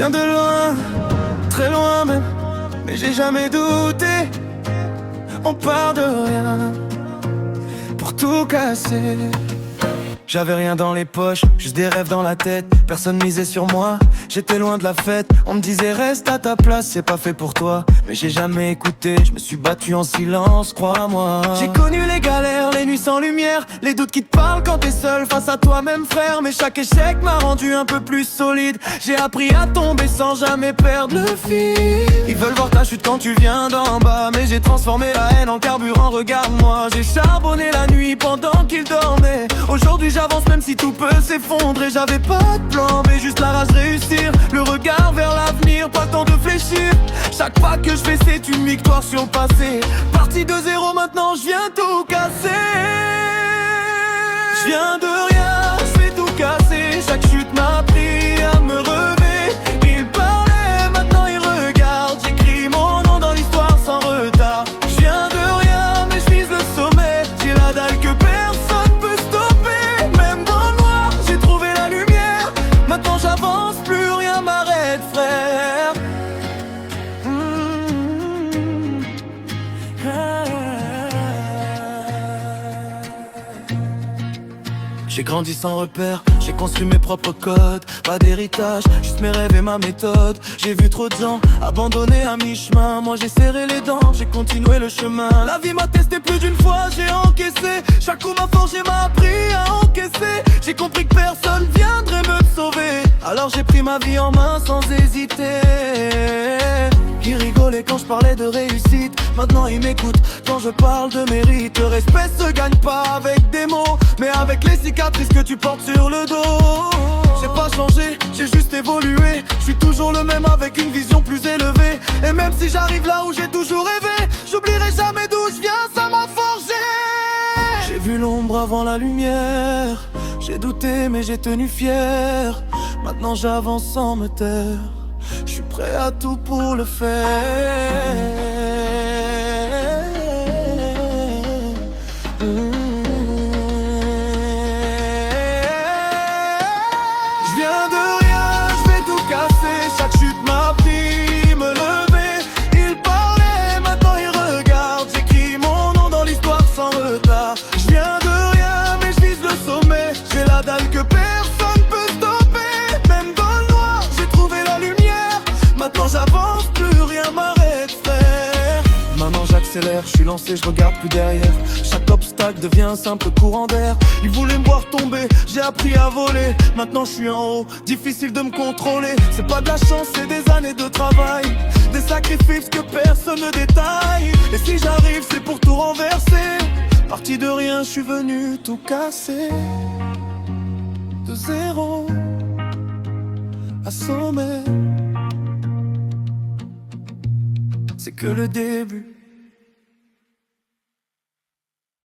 viens de loin, très loin même, mais j'ai jamais douté. On part de rien pour tout casser. J'avais rien dans les poches, juste des rêves dans la tête. Personne misait sur moi, j'étais loin de la fête. On me disait reste à ta place, c'est pas fait pour toi. Mais j'ai jamais écouté, je me suis battu en silence, crois-moi. J'ai connu les galères, les nuits sans lumière, les doutes qui te parlent quand t'es seul face à toi-même frère. Mais chaque échec m'a rendu un peu plus solide. J'ai appris à tomber sans jamais perdre le fil. Ils veulent voir ta chute quand tu viens d'en bas, mais j'ai transformé la haine en carburant, regarde-moi. J'ai charbonné la nuit pendant qu'ils dormaient. Aujourd'hui j'avance même si tout peut s'effondrer. J'avais pas de plan mais juste la rage réussir. Le regard vers l'avenir, pas le temps de fléchir. Chaque pas que je fais c'est une victoire sur le passé. Parti de zéro maintenant je viens tout casser. Je viens de rien, je vais tout casser. Chaque chute m'a appris à me relever. Ils parlaient, maintenant ils regardent. J'écris mon nom dans l'histoire sans retard. Je viens de rien mais je vise le sommet. J'ai la dalle que personne peut stopper. Même dans le noir j'ai trouvé la lumière. Maintenant j'avance, plus rien m'arrête frère. J'ai grandi sans repère, j'ai construit mes propres codes. Pas d'héritage, juste mes rêves et ma méthode. J'ai vu trop de gens abandonnés à mi-chemin. Moi j'ai serré les dents, j'ai continué le chemin. La vie m'a testé plus d'une fois, j'ai encaissé. Chaque coup m'a forgé, m'a appris à encaisser. J'ai compris que personne viendrait me sauver. Alors j'ai pris ma vie en main sans hésiter. Ils rigolaient quand je parlais de réussite. Maintenant ils m'écoutent quand je parle de mérite. Le respect se gagne pas avec des mots, mais avec les cicatrices que tu portes sur le dos. J'ai pas changé, j'ai juste évolué. Je suis toujours le même avec une vision plus élevée. Et même si j'arrive là où j'ai toujours rêvé, j'oublierai jamais d'où je viens, ça m'a forgé. J'ai vu l'ombre avant la lumière. J'ai douté mais j'ai tenu fier. Maintenant j'avance sans me taire. Je suis prêt à tout pour le faire. Je viens de rien, je vais tout casser. Chaque chute m'a appris me lever. Ils parlaient, maintenant ils regardent. J'écris mon nom dans l'histoire sans retard. Je viens de rien mais je vise le sommet. J'ai la dalle que personne peut stopper. Même dans le noir j'ai trouvé la lumière. Maintenant j'avance, plus rien m'arrête frère. Maintenant j'accélère, je suis lancé, je regarde plus derrière. Chaque obstacle devient un simple courant d'air. Ils voulaient me voir tomber, j'ai appris à voler. Maintenant je suis en haut, difficile de me contrôler. C'est pas de la chance, c'est des années de travail. Des sacrifices que personne ne détaille. Et si j'arrive c'est pour tout renverser. Parti de rien, je suis venu tout casser. De zéro à sommet. C'est que le début.